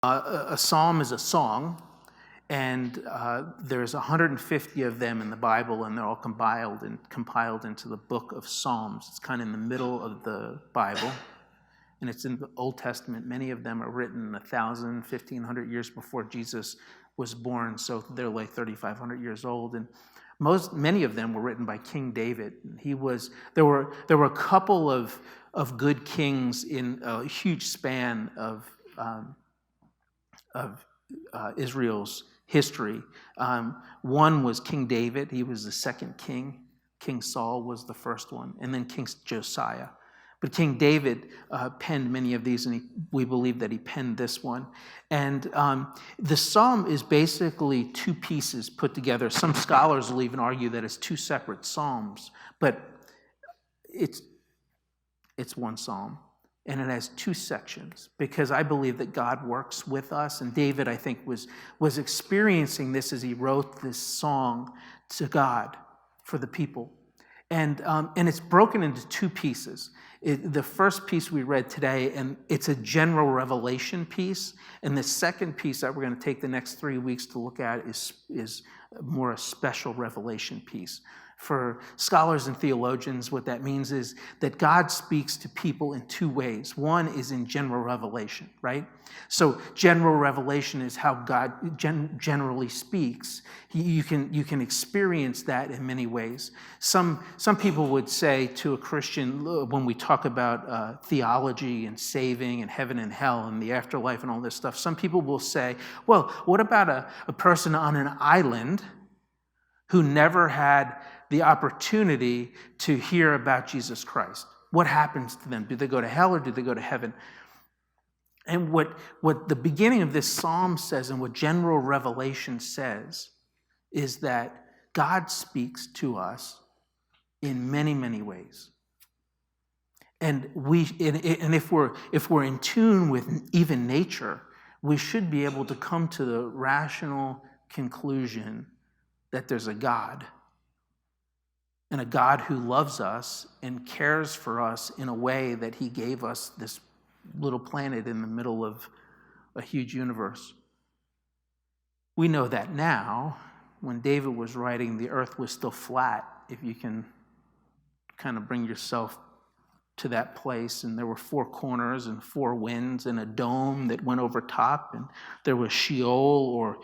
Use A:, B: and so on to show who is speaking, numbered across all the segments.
A: A psalm is a song, and there's 150 of them in the Bible, and they're all compiled into the book of Psalms. It's kind of in the middle of the Bible, and it's in the Old Testament. Many of them are written 1,000, 1,500 years before Jesus was born, so they're like 3,500 years old. And many of them were written by King David. There were a couple of good kings in a huge span of Israel's history. One was King David. He was the second king. King Saul was the first one, and then King Josiah. But King David penned many of these, and we believe that he penned this one. And the psalm is basically two pieces put together. Some scholars will even argue that it's two separate psalms, but it's one psalm. And it has two sections, because I believe that God works with us. And David, I think, was experiencing this as he wrote this song to God for the people. And it's broken into two pieces. The first piece we read today, and it's a general revelation piece. And the second piece that we're going to take the next 3 weeks to look at is more a special revelation piece. For scholars and theologians, what that means is that God speaks to people in two ways. One is in general revelation, right? So general revelation is how God generally speaks. You can experience that in many ways. Some people would say to a Christian, when we talk about theology and saving and heaven and hell and the afterlife and all this stuff, some people will say, well, what about a person on an island who never had the opportunity to hear about Jesus Christ? What happens to them? Do they go to hell or do they go to heaven? And what the beginning of this psalm says, and what general revelation says, is that God speaks to us in many, many ways. And if we're in tune with even nature, we should be able to come to the rational conclusion that there's a God, and a God who loves us and cares for us in a way that he gave us this little planet in the middle of a huge universe. We know that now. When David was writing, the earth was still flat, if you can kind of bring yourself to that place. And there were four corners and four winds and a dome that went over top. And there was Sheol, or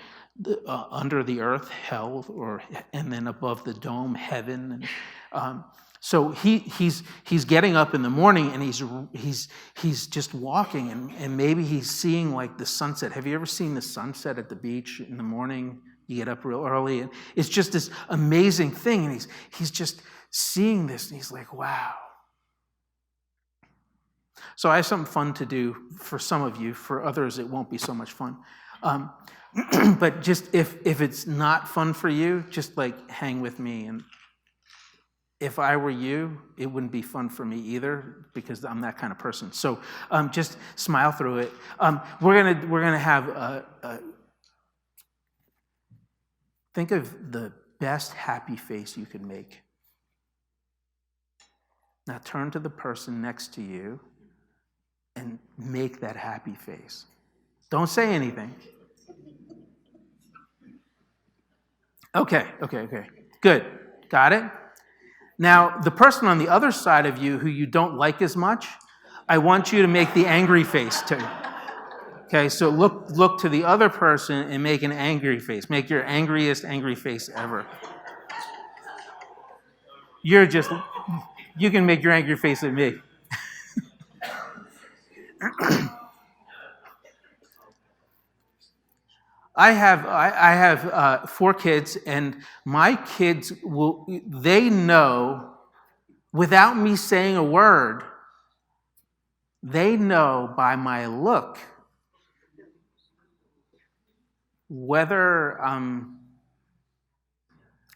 A: under the earth, hell, and then above the dome, heaven. And so he's getting up in the morning, and he's just walking, and maybe he's seeing like the sunset. Have you ever seen the sunset at the beach in the morning? You get up real early, and it's just this amazing thing, and he's just seeing this, and he's like, wow. So I have something fun to do for some of you. For others, it won't be so much fun. But just if it's not fun for you, just like hang with me. And if I were you, it wouldn't be fun for me either, because I'm that kind of person. So just smile through it. We're gonna have think of the best happy face you could make. Now turn to the person next to you and make that happy face. Don't say anything. Okay. Good. Got it? Now, the person on the other side of you who you don't like as much, I want you to make the angry face too. Okay, so look to the other person and make an angry face. Make your angriest angry face ever. You can make your angry face at me. I have 4 kids, and my kids they know, without me saying a word, they know by my look whether I'm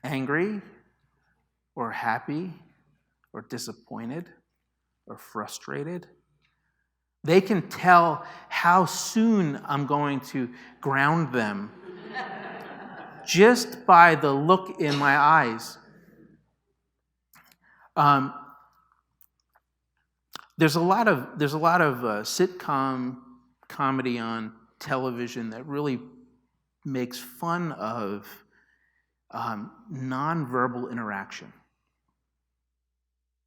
A: angry or happy or disappointed or frustrated. They can tell how soon I'm going to ground them just by the look in my eyes. There's a lot of sitcom comedy on television that really makes fun of nonverbal interaction.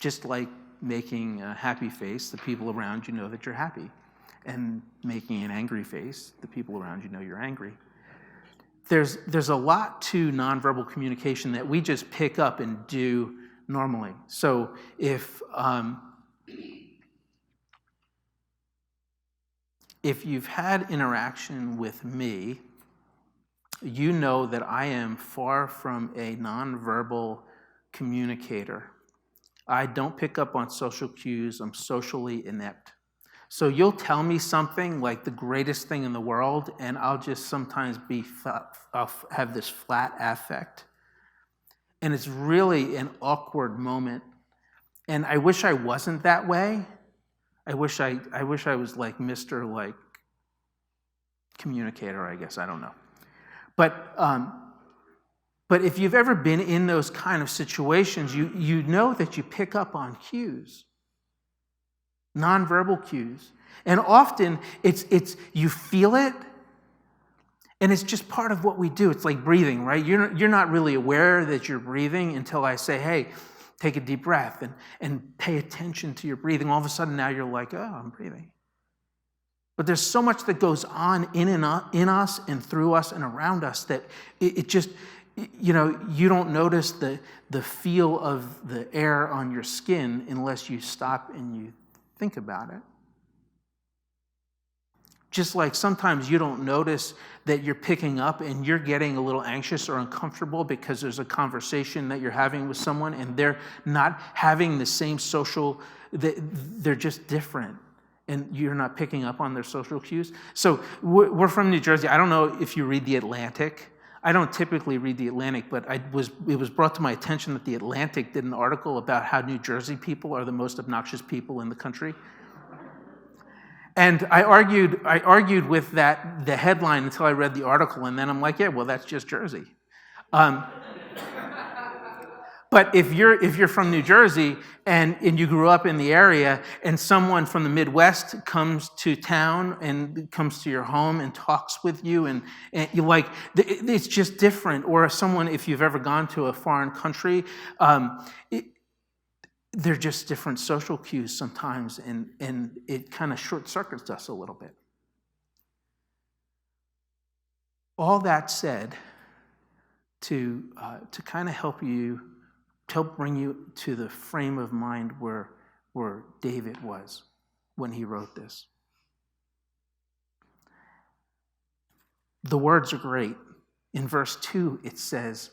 A: Just like making a happy face, the people around you know that you're happy. And making an angry face, the people around you know you're angry. There's a lot to nonverbal communication that we just pick up and do normally. So if you've had interaction with me, you know that I am far from a nonverbal communicator. I don't pick up on social cues. I'm socially inept. So you'll tell me something like the greatest thing in the world, and I'll just sometimes I'll have this flat affect. And it's really an awkward moment. And I wish I wasn't that way. I wish I was like Mr. like communicator, I guess. I don't know. But if you've ever been in those kind of situations, you know that you pick up on cues, nonverbal cues, and often it's you feel it, and it's just part of what we do. It's like breathing, right? You're not really aware that you're breathing until I say, "Hey, take a deep breath and pay attention to your breathing." All of a sudden, now you're like, "Oh, I'm breathing." But there's so much that goes on in us and through us and around us that it just, you don't notice the feel of the air on your skin unless you stop and you think about it. Just like sometimes you don't notice that you're picking up and you're getting a little anxious or uncomfortable because there's a conversation that you're having with someone and they're not having the same social, they're just different. And you're not picking up on their social cues. So we're from New Jersey. I don't know if you read The Atlantic. I don't typically read The Atlantic, but it was brought to my attention that The Atlantic did an article about how New Jersey people are the most obnoxious people in the country. And I argued with the headline until I read the article, and then I'm like, yeah, well, that's just Jersey. But if you're from New Jersey and you grew up in the area and someone from the Midwest comes to town and comes to your home and talks with you and you're like, it's just different. Or if you've ever gone to a foreign country, they're just different social cues sometimes, and it kind of short circuits us a little bit. All that said, to kind of help bring you to the frame of mind where David was when he wrote this. The words are great. In verse 2, it says,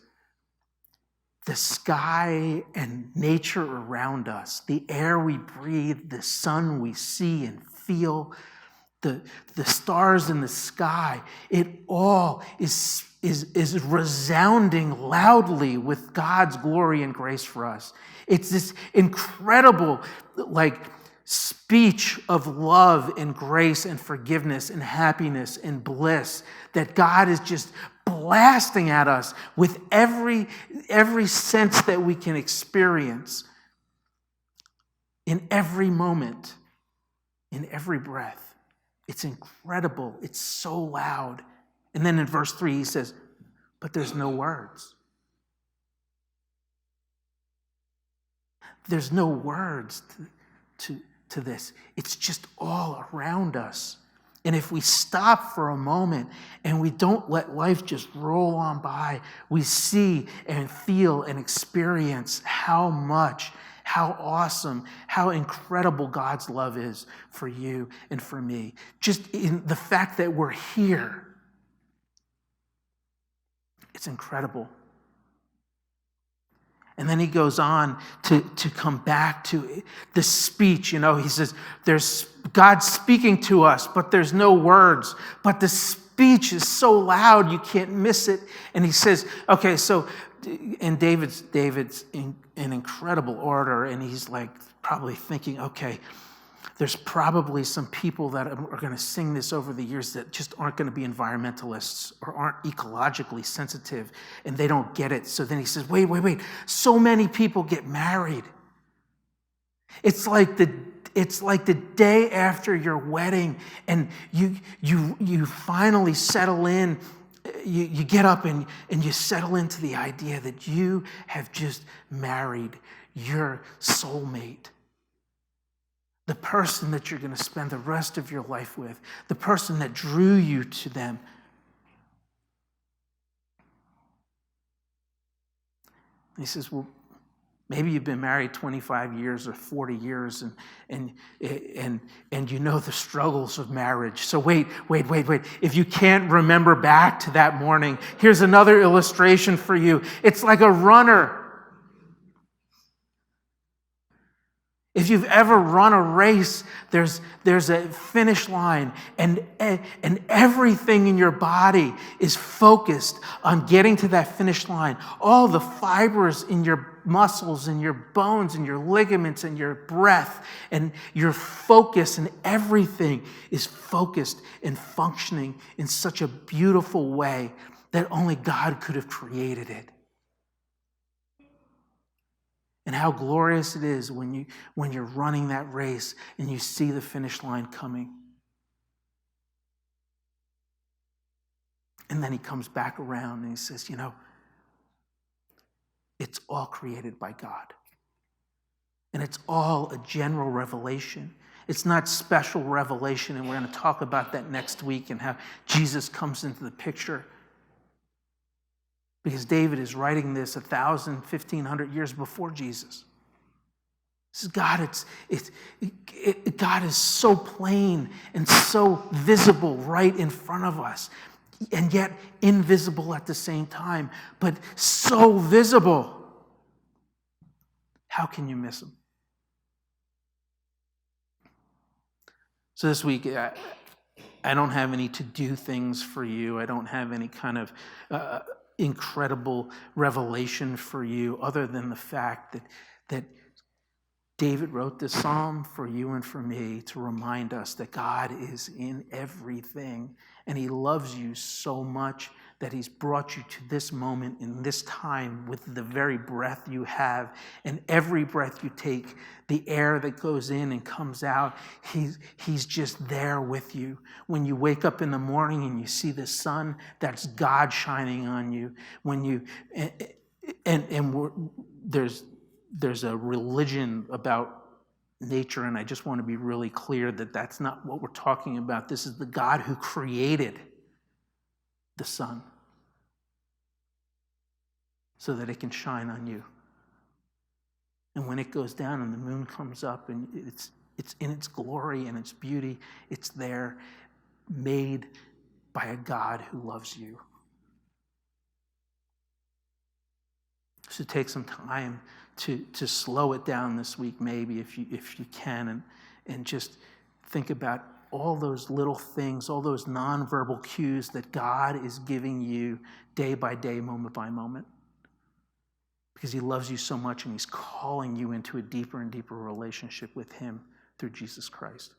A: the sky and nature around us, the air we breathe, the sun we see and feel, the stars in the sky, it all is resounding loudly with God's glory and grace for us. It's this incredible, speech of love and grace and forgiveness and happiness and bliss that God is just blasting at us with every sense that we can experience in every moment, in every breath. It's incredible. It's so loud. And then in verse 3, he says, but there's no words. There's no words to this. It's just all around us. And if we stop for a moment and we don't let life just roll on by, we see and feel and experience how much, how awesome, how incredible God's love is for you and for me. Just in the fact that we're here. It's incredible. And then he goes on to come back to the speech. He says, there's God speaking to us, but there's no words. But the speech is so loud, you can't miss it. And he says, okay, so, and David's an incredible orator, and he's probably thinking, okay, there's probably some people that are going to sing this over the years that just aren't going to be environmentalists or aren't ecologically sensitive, and they don't get it. So then he says, wait. So many people get married. It's like the it's like the day after your wedding, and you finally settle in. You get up and you settle into the idea that you have just married your soulmate, the person that you're going to spend the rest of your life with, the person that drew you to them. He says, well, maybe you've been married 25 years or 40 years and you know the struggles of marriage. So wait. If you can't remember back to that morning, here's another illustration for you. It's like a runner. If you've ever run a race, there's a finish line, and everything in your body is focused on getting to that finish line. All the fibers in your muscles and your bones and your ligaments and your breath and your focus and everything is focused and functioning in such a beautiful way that only God could have created it. And how glorious it is when you're running that race and you see the finish line coming. And then he comes back around and he says, it's all created by God. And it's all a general revelation. It's not special revelation, and we're going to talk about that next week and how Jesus comes into the picture. Because David is writing this 1,000, 1,500 years before Jesus. This is God. God is so plain and so visible right in front of us, and yet invisible at the same time, but so visible. How can you miss him? So this week, I don't have any to-do things for you. I don't have any kind of incredible revelation for you other than the fact that David wrote this psalm for you and for me to remind us that God is in everything, and he loves you so much that he's brought you to this moment in this time with the very breath you have, and every breath you take, the air that goes in and comes out, he's just there with you. When you wake up in the morning and you see the sun, that's God shining on you. There's a religion about nature, and I just want to be really clear that that's not what we're talking about. This is the God who created the sun so that it can shine on you. And when it goes down and the moon comes up and it's in its glory and its beauty, it's there, made by a God who loves you. So take some time to slow it down this week, maybe if you can, and just think about all those little things, all those nonverbal cues that God is giving you day by day, moment by moment. Because he loves you so much, and he's calling you into a deeper and deeper relationship with him through Jesus Christ.